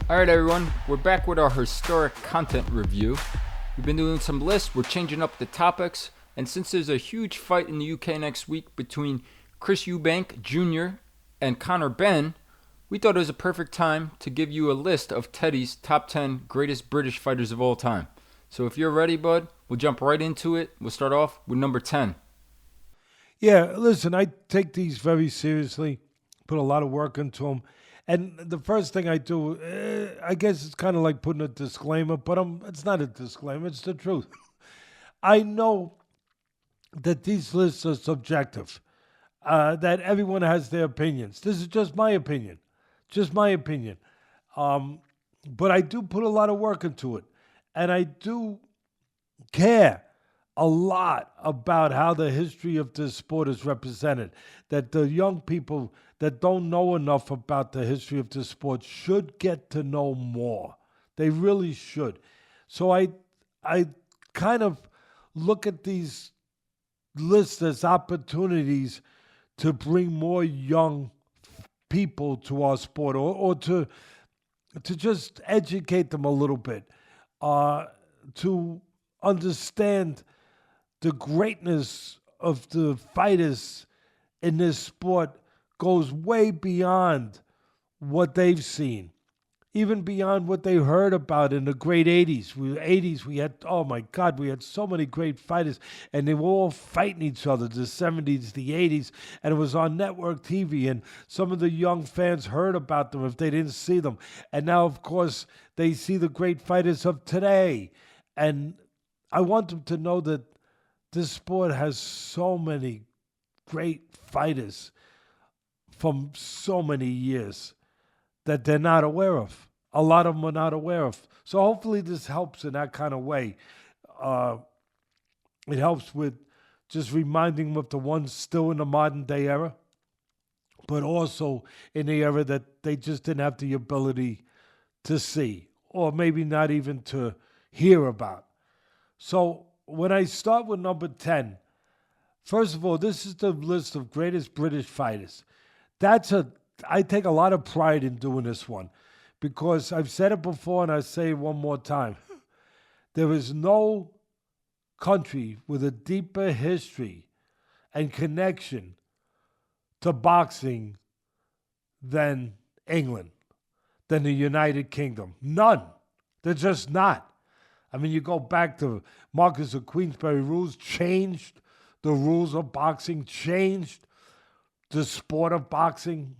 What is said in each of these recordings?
Alright everyone, we're back with our historic content review. We've been doing some lists, we're changing up the topics, and since there's a huge fight in the UK next week between Chris Eubank Jr. and Conor Benn, we thought it was a perfect time to give you a list of Teddy's top 10 greatest British fighters of all time. So if you're ready, bud, we'll jump right into it. We'll start off with number 10. Yeah, listen, I take these very seriously, put a lot of work into them. And the first thing I do, I guess it's kind of like putting a disclaimer, but it's not a disclaimer, it's the truth. I know that these lists are subjective, that everyone has their opinions. This is just my opinion, but I do put a lot of work into it, and I do care a lot about how the history of this sport is represented, that the young people that don't know enough about the history of this sport should get to know more. They really should. So I kind of look at these lists as opportunities to bring more young people to our sport, or to just educate them a little bit, to understand the greatness of the fighters in this sport goes way beyond what they've seen, even beyond what they heard about in the great 80s. We had, oh my God, we had so many great fighters, and they were all fighting each other, the 70s, the 80s, and it was on network TV, and some of the young fans heard about them if they didn't see them. And now, of course, they see the great fighters of today. And I want them to know that this sport has so many great fighters from so many years that they're not aware of. A lot of them are not aware of. So hopefully this helps in that kind of way. It helps with just reminding them of the ones still in the modern day era, but also in the era that they just didn't have the ability to see, or maybe not even to hear about. So when I start with number 10, first of all, this is the list of greatest British fighters. I take a lot of pride in doing this one, because I've said it before and I say it one more time. There is no country with a deeper history and connection to boxing than England, than the United Kingdom. None. They're just not. I mean, you go back to Marquess of Queensberry rules, changed the rules of boxing, changed the sport of boxing,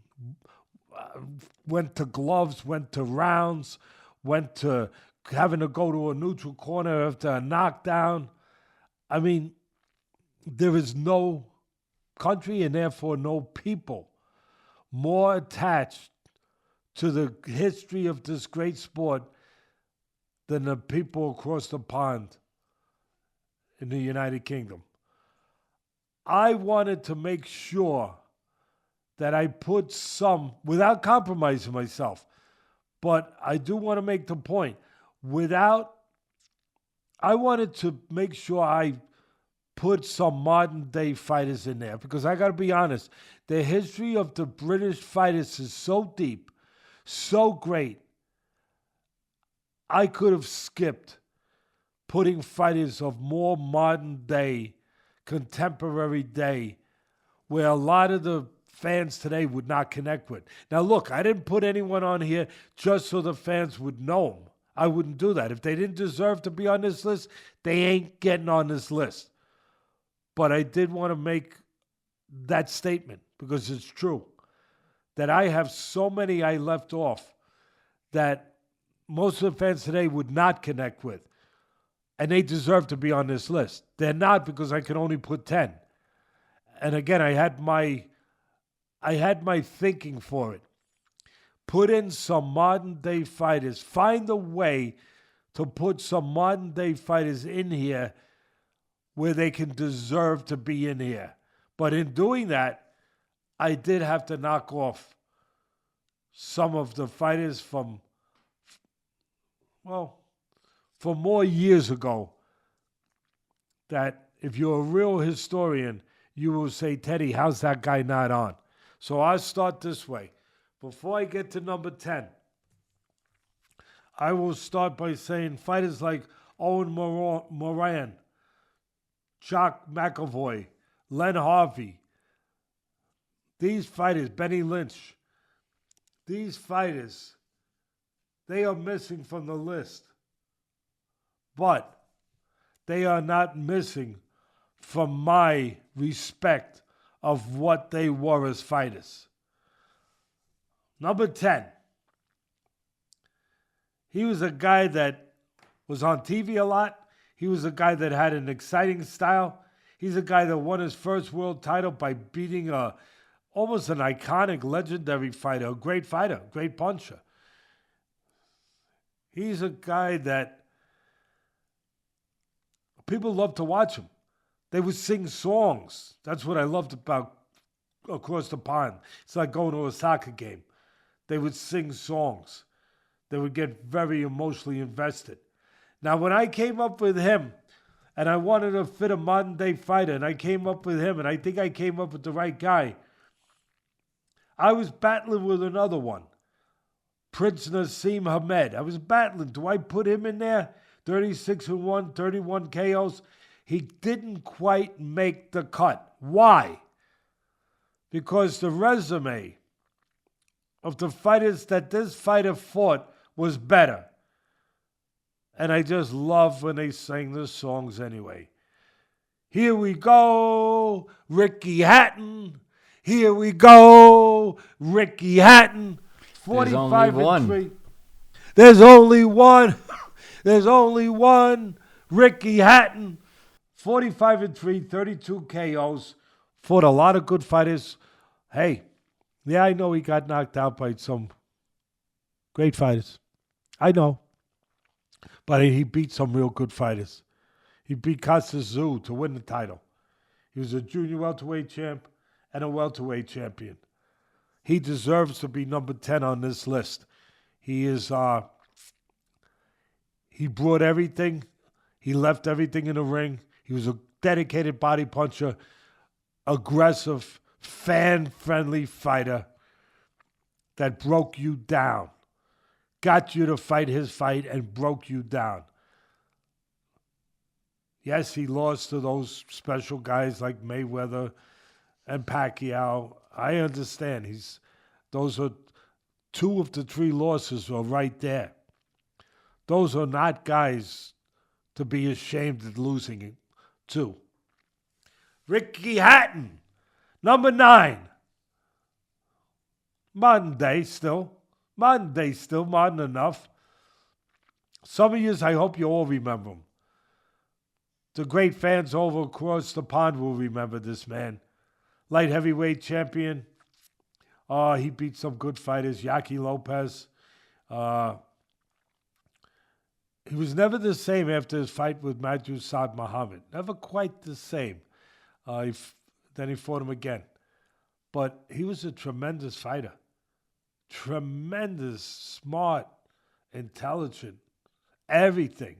went to gloves, went to rounds, went to having to go to a neutral corner after a knockdown. I mean, there is no country and therefore no people more attached to the history of this great sport than the people across the pond in the United Kingdom. I wanted to make sure that I put some, without compromising myself, but I do want to make the point, I wanted to make sure I put some modern day fighters in there, because I got to be honest, the history of the British fighters is so deep, so great, I could have skipped putting fighters of more modern day, contemporary day, where a lot of the fans today would not connect with. Now look, I didn't put anyone on here just so the fans would know them. I wouldn't do that. If they didn't deserve to be on this list, they ain't getting on this list. But I did want to make that statement, because it's true, that I have so many I left off that most of the fans today would not connect with, and they deserve to be on this list. They're not, because I can only put 10. And again, I had my thinking for it. Put in some modern day fighters. Find a way to put some modern day fighters in here where they can deserve to be in here. But in doing that, I did have to knock off some of the fighters from more years ago, that if you're a real historian, you will say, Teddy, how's that guy not on? So I'll start this way. Before I get to number 10, I will start by saying fighters like Owen Moran, Chuck McAvoy, Len Harvey, these fighters, Benny Lynch, these fighters, they are missing from the list. But they are not missing from my respect of what they were as fighters. Number 10. He was a guy that was on TV a lot. He was a guy that had an exciting style. He's a guy that won his first world title by beating almost an iconic, legendary fighter, a great puncher. He's a guy that people love to watch him. They would sing songs. That's what I loved about Across the Pond. It's like going to a soccer game. They would sing songs. They would get very emotionally invested. Now, when I came up with him, and I wanted to fit a modern-day fighter, and I came up with him, and I think I came up with the right guy, I was battling with another one, Prince Nassim Hamed. I was battling. Do I put him in there? 36-1, 31 KOs. He didn't quite make the cut. Why? Because the resume of the fighters that this fighter fought was better. And I just love when they sang the songs anyway. Here we go, Ricky Hatton. Here we go, Ricky Hatton. 45-3. There's only one. There's only one. Ricky Hatton. 45-3, 32 KOs. Fought a lot of good fighters. Hey, yeah, I know he got knocked out by some great fighters. I know. But he beat some real good fighters. He beat Calzaghe to win the title. He was a junior welterweight champ and a welterweight champion. He deserves to be number 10 on this list. He is, he brought everything. He left everything in the ring. He was a dedicated body puncher, aggressive, fan-friendly fighter that broke you down. Got you to fight his fight and broke you down. Yes, he lost to those special guys like Mayweather and Pacquiao. I understand. Those are 2 of the 3 losses are right there. Those are not guys to be ashamed of losing to. Ricky Hatton, number 9. Modern day still, modern enough. Some of you, I hope you all remember him. The great fans over across the pond will remember this man. Light heavyweight champion. He beat some good fighters. Yaki Lopez. He was never the same after his fight with Matthew Saad Muhammad. Never quite the same. Then he fought him again. But he was a tremendous fighter. Tremendous, smart, intelligent, everything.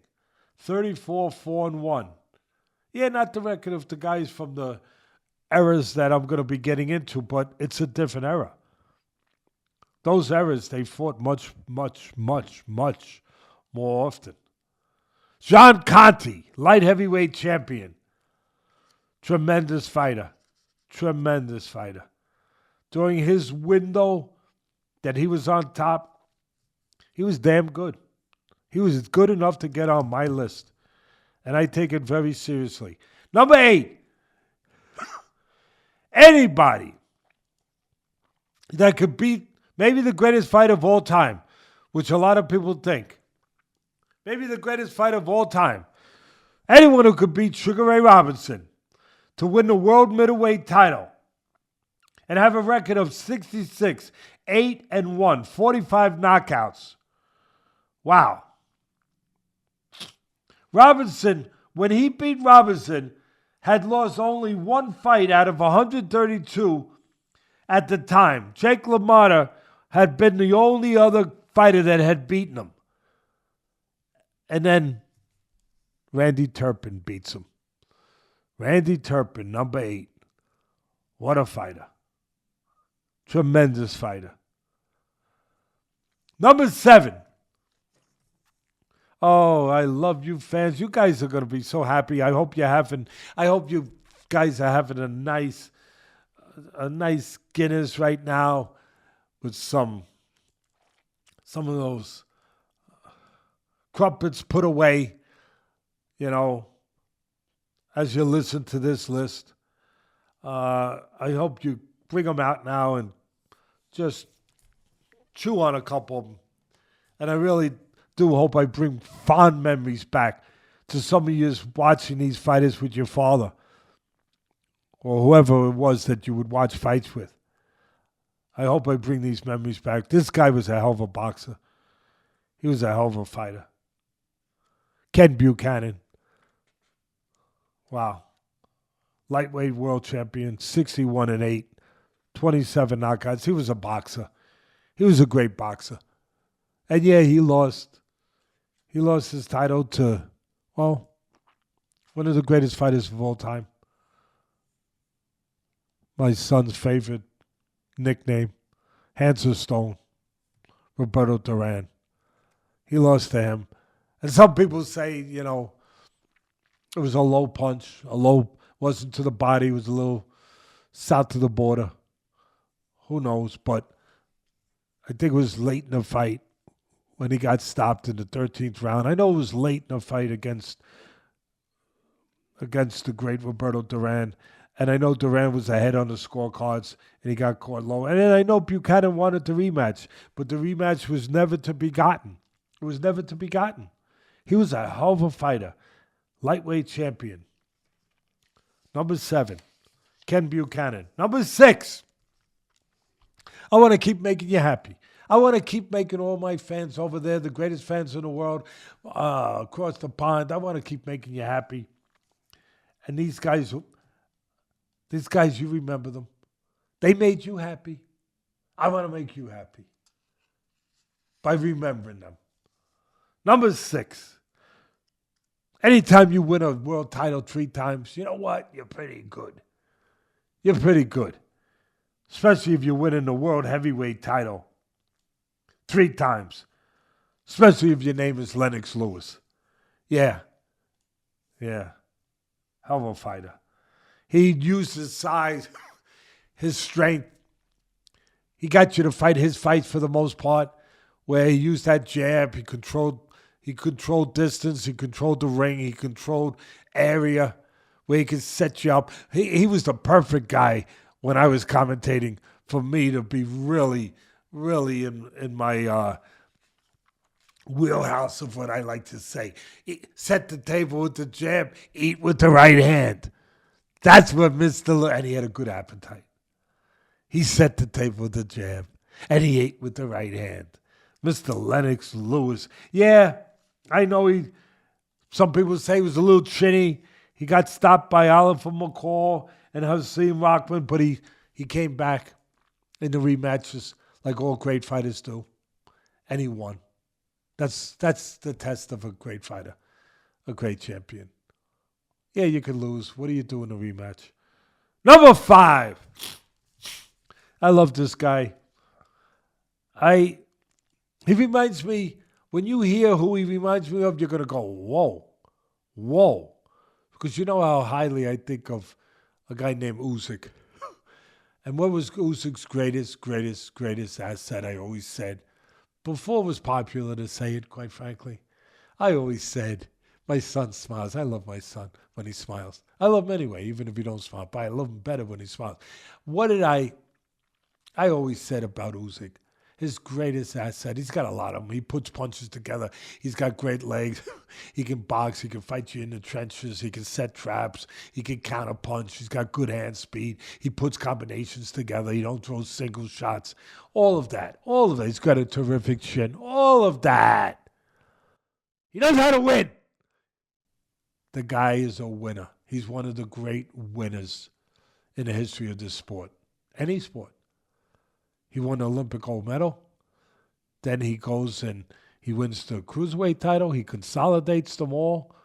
34-4-1. Yeah, not the record of the guys from the eras that I'm going to be getting into, but it's a different era. Those eras, they fought much, much, much, much more often. John Conteh, light heavyweight champion. Tremendous fighter. Tremendous fighter. During his window that he was on top, he was damn good. He was good enough to get on my list. And I take it very seriously. Number 8. Anybody that could beat maybe the greatest fighter of all time, which a lot of people think. Maybe the greatest fighter of all time. Anyone who could beat Sugar Ray Robinson to win the world middleweight title and have a record of 66, 8-1, 45 knockouts. Wow. Robinson, when he beat Robinson, had lost only 1 fight out of 132 at the time. Jake LaMotta had been the only other fighter that had beaten him. And then Randy Turpin beats him. Randy Turpin, number 8. What a fighter. Tremendous fighter. Number 7. Oh, I love you fans. You guys are going to be so happy. I hope you guys are having a nice Guinness right now with some of those crumpets put away, you know, as you listen to this list. I hope you bring them out now and just chew on a couple of them. And I really do hope I bring fond memories back to some of you watching these fighters with your father or whoever it was that you would watch fights with. I hope I bring these memories back. This guy was a hell of a boxer. He was a hell of a fighter. Ken Buchanan. Wow. Lightweight world champion, 61-8, 27 knockouts. He was a boxer. He was a great boxer. And yeah, he lost. He lost his title to, well, one of the greatest fighters of all time. My son's favorite nickname, Handsome Stone, Roberto Duran. He lost to him. And some people say, you know, it was a low punch. Wasn't to the body. It was a little south of the border. Who knows? But I think it was late in the fight when he got stopped in the 13th round. I know it was late in the fight against the great Roberto Duran. And I know Duran was ahead on the scorecards, and he got caught low. And then I know Buchanan wanted the rematch, but the rematch was never to be gotten. It was never to be gotten. He was a hell of a fighter. Lightweight champion. Number 7, Ken Buchanan. Number 6, I want to keep making you happy. I want to keep making all my fans over there, the greatest fans in the world, across the pond, I want to keep making you happy. And these guys, you remember them. They made you happy. I want to make you happy by remembering them. Number 6. Anytime you win a world title 3 times, you know what? You're pretty good. You're pretty good. Especially if you're winning the world heavyweight title 3 times. Especially if your name is Lennox Lewis. Yeah. Hell of a fighter. He used his size, his strength. He got you to fight his fights for the most part, where he used that jab. He controlled distance. He controlled the ring. He controlled area where he could set you up. He was the perfect guy when I was commentating for me to be really, really in my wheelhouse of what I like to say. Set the table with the jab, eat with the right hand. That's what and he had a good appetite. He set the table with the jab, and he ate with the right hand. Mr. Lennox Lewis. Yeah, I know some people say he was a little chinny. He got stopped by Oliver McCall and Hasim Rockman, but he came back in the rematches like all great fighters do, and he won. That's the test of a great fighter, a great champion. Yeah, you could lose. What do you do in a rematch? Number 5. I love this guy. He reminds me, when you hear who he reminds me of, you're going to go, whoa. Because you know how highly I think of a guy named Usyk. And what was Usyk's greatest asset, I always said, before it was popular to say it, quite frankly, I always said, my son smiles. I love my son when he smiles. I love him anyway, even if he don't smile. But I love him better when he smiles. What did I always said about Usyk? His greatest asset, he's got a lot of them. He puts punches together. He's got great legs. He can box. He can fight you in the trenches. He can set traps. He can counter punch. He's got good hand speed. He puts combinations together. He don't throw single shots. All of that. He's got a terrific chin. All of that. He knows how to win. The guy is a winner. He's one of the great winners in the history of this sport. Any sport. He won the Olympic gold medal. Then he goes and he wins the cruiserweight title. He consolidates them all.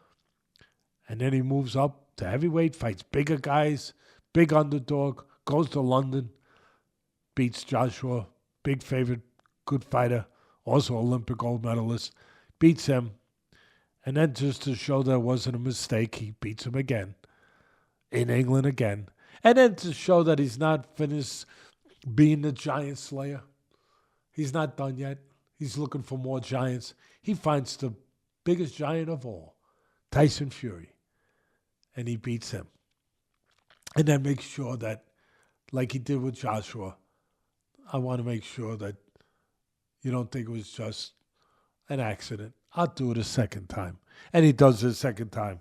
And then he moves up to heavyweight, fights bigger guys, big underdog, goes to London, beats Joshua, big favorite, good fighter, also Olympic gold medalist, beats him. And then just to show that it wasn't a mistake, he beats him again. In England again. And then to show that he's not finished being the giant slayer. He's not done yet. He's looking for more giants. He finds the biggest giant of all, Tyson Fury. And he beats him. And then makes sure that, like he did with Joshua, I want to make sure that you don't think it was just an accident. I'll do it a second time. And he does it a second time.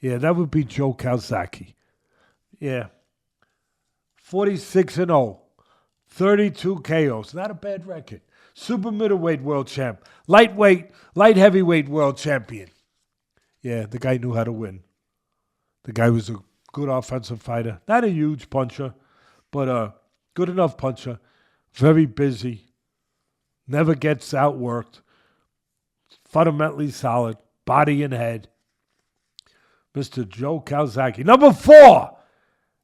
Yeah, that would be Joe Calzaghe. Yeah. 46-0. 32 KOs. Not a bad record. Super middleweight world champ. Light heavyweight world champion. Yeah, the guy knew how to win. The guy was a good offensive fighter. Not a huge puncher, but a good enough puncher. Very busy. Never gets outworked. Fundamentally solid. Body and head. Mr. Joe Calzaghe. Number 4.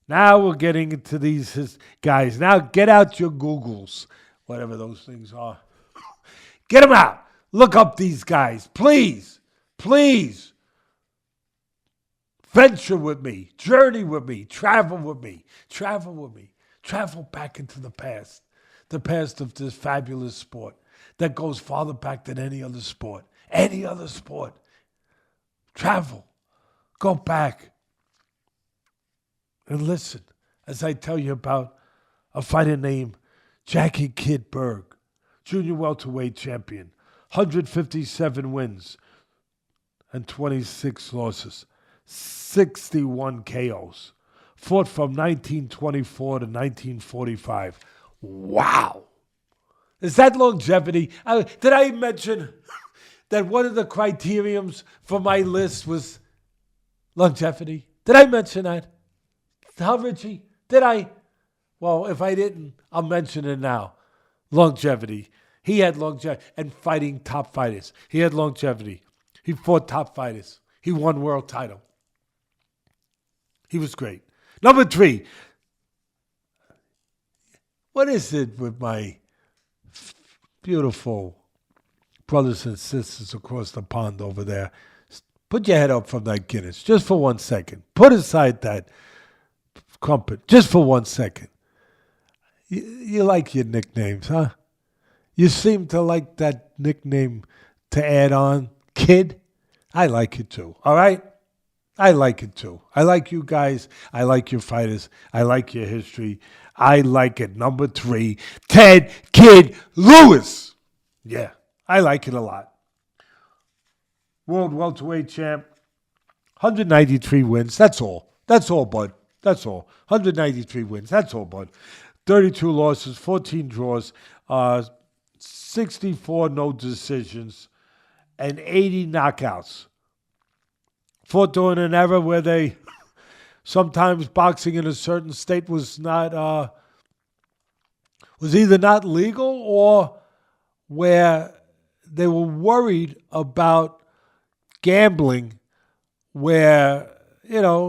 Now we're getting into these guys. Now get out your Googles. Whatever those things are. Get them out. Look up these guys. Please. Please. Venture with me. Journey with me. Travel with me. Travel with me. Travel back into the past. The past of this fabulous sport that goes farther back than any other sport. Any other sport. Travel. Go back. And listen as I tell you about a fighter named Jackie Kid Berg, junior welterweight champion, 157 wins and 26 losses, 61 KOs, fought from 1924 to 1945. Wow. Is that longevity? Did I mention that one of the criteriums for my list was longevity? Did I mention that? How, Richie? Did I? Well, if I didn't, I'll mention it now. Longevity. He had longevity and fighting top fighters. He had longevity. He fought top fighters. He won world title. He was great. Number 3. What is it with my beautiful brothers and sisters across the pond over there? Put your head up from that Guinness just for 1 second. Put aside that crumpet just for 1 second. You like your nicknames, huh? You seem to like that nickname to add on, Kid. I like it too, all right? I like it too. I like you guys. I like your fighters. I like your history. I like it. Number 3, Ted Kid Lewis. Yeah, I like it a lot. World welterweight champ, 193 wins. That's all. That's all, bud. That's all. 193 wins. That's all, bud. 32 losses, 14 draws, 64 no decisions, and 80 knockouts. Fought during an era where they sometimes boxing in a certain state was not was either not legal or where they were worried about gambling, where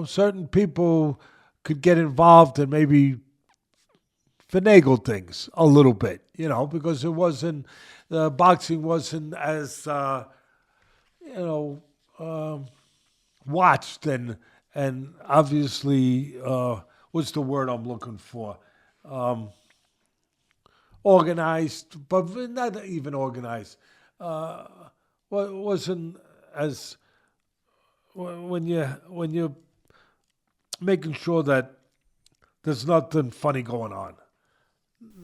certain people could get involved and maybe finagle things a little bit, because it wasn't, boxing wasn't as, watched and obviously, what's the word I'm looking for? Organized, but not even organized. Wasn't as, when you're making sure that there's nothing funny going on.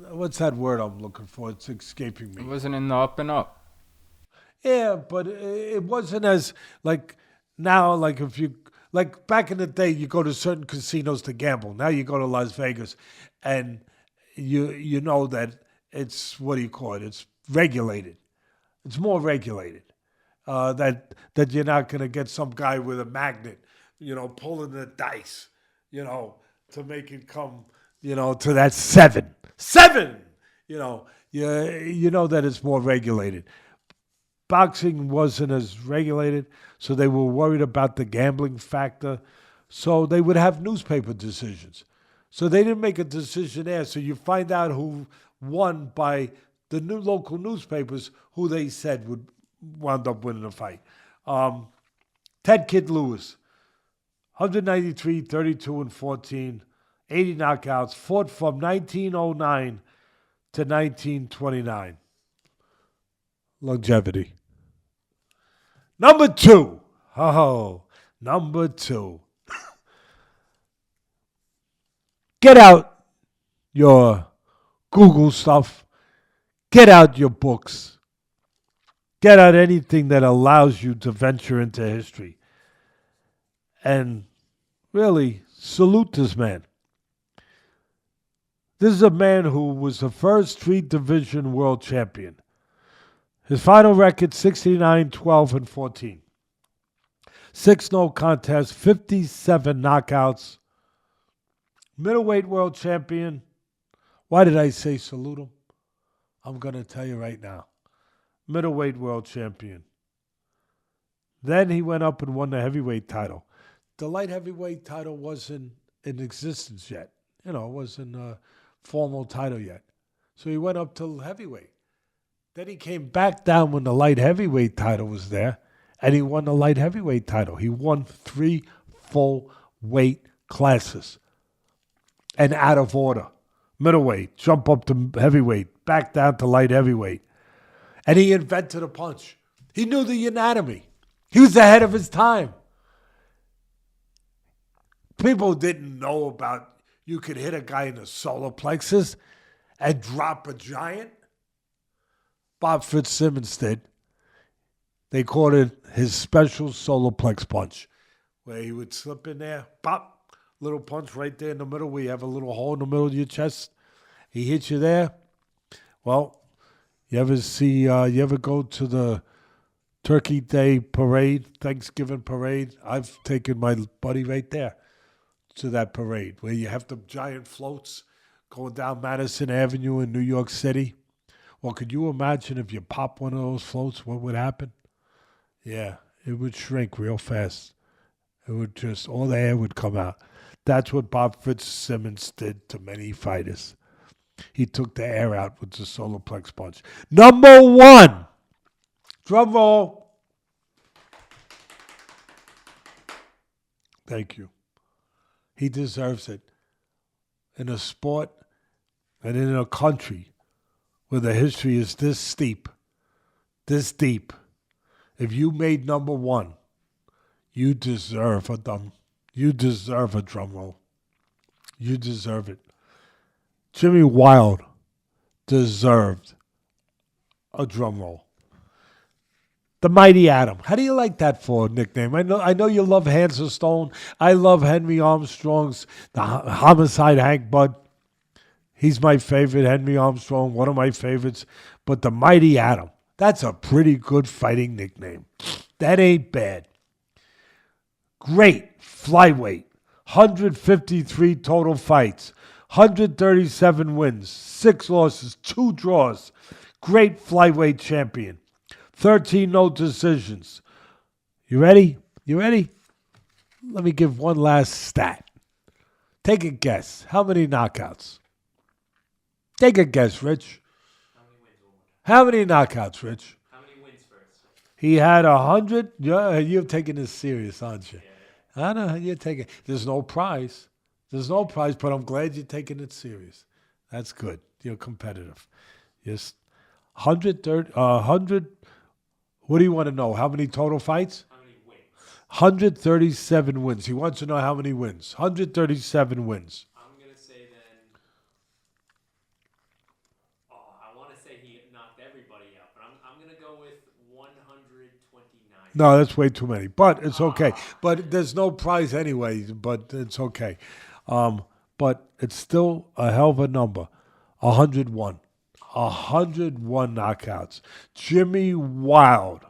What's that word I'm looking for? It's escaping me. It wasn't in the up and up. Yeah, but it wasn't as, like, now, like, if you, like, back in the day, you go to certain casinos to gamble. Now you go to Las Vegas, and you know that it's, what do you call it? It's regulated. It's more regulated. That you're not going to get some guy with a magnet, pulling the dice, to make it come, to that 7. 7! You know that it's more regulated. Boxing wasn't as regulated, so they were worried about the gambling factor. So they would have newspaper decisions. So they didn't make a decision there. So you find out who won by the new local newspapers, who they said would wound up winning the fight. Ted Kid Lewis, 193, 32, and 14, 80 knockouts, fought from 1909 to 1929. Longevity. Number two. Number two. Get out your Google stuff. Get out your books. Get out anything that allows you to venture into history. And really salute this man. This is a man who was the first 3-division world champion. His final record, 69, 12, and 14. 6 no contests, 57 knockouts. Middleweight world champion. Why did I say salute him? I'm going to tell you right now. Middleweight world champion. Then he went up and won the heavyweight title. The light heavyweight title wasn't in existence yet. It wasn't a formal title yet. So he went up to heavyweight. Then he came back down when the light heavyweight title was there, and he won the light heavyweight title. He won 3 full weight classes. And out of order. Middleweight, jump up to heavyweight, back down to light heavyweight. And he invented a punch. He knew the anatomy. He was ahead of his time. People didn't know about you could hit a guy in the solar plexus and drop a giant. Bob Fitzsimmons did. They called it his special solar plex punch, where he would slip in there, pop, little punch right there in the middle where you have a little hole in the middle of your chest. He hits you there. Well, you ever go to the Turkey Day parade, Thanksgiving parade? I've taken my buddy right there to that parade where you have the giant floats going down Madison Avenue in New York City. Well, could you imagine if you pop one of those floats, what would happen? Yeah, it would shrink real fast. It would just, all the air would come out. That's what Bob Fitzsimmons did to many fighters. He took the air out with the solar plex punch. Number 1. Drum roll. Thank you. He deserves it. In a sport and in a country where the history is this steep, this deep, if you made number 1, you deserve a drum roll. You deserve it. Jimmy Wilde deserved a drum roll. The Mighty Atom. How do you like that for a nickname? I know you love Hands of Stone. I love Henry Armstrong's the Homicide Hank Bud. He's my favorite, Henry Armstrong, one of my favorites. But the Mighty Atom, that's a pretty good fighting nickname. That ain't bad. Great flyweight. 153 total fights. 137 wins. 6 losses. 2 draws. Great flyweight champion. 13 no decisions. You ready? You ready? Let me give one last stat. Take a guess. How many knockouts? Take a guess, Rich. How many knockouts, Rich? How many wins first? He had 100. You're taking this serious, aren't you? Yeah. I know you're taking. There's no prize. There's no prize, but I'm glad you're taking it serious. That's good. You're competitive. Yes. 100. What do you want to know? How many total fights? How many wins? 137 wins. He wants to know how many wins. 137 wins. I'm going to say then, I want to say he knocked everybody out, but I'm going to go with 129. No, that's way too many, but it's okay. But there's no prize anyway, but it's okay. But it's still a hell of a number. 101. 101 knockouts. Jimmy Wilde,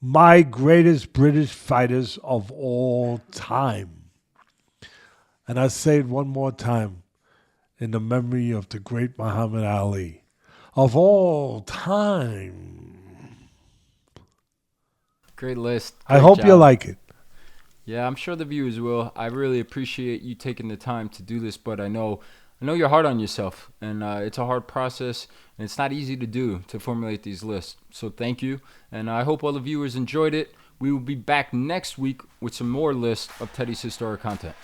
my greatest British fighters of all time. And I say it one more time in the memory of the great Muhammad Ali. Of all time. Great list. I Great hope job. you like it. Yeah, I'm sure the viewers will. I really appreciate you taking the time to do this, but I know I know you're hard on yourself, and it's a hard process, and it's not easy to do to formulate these lists. So thank you, and I hope all the viewers enjoyed it. We will be back next week with some more lists of Teddy's historic content.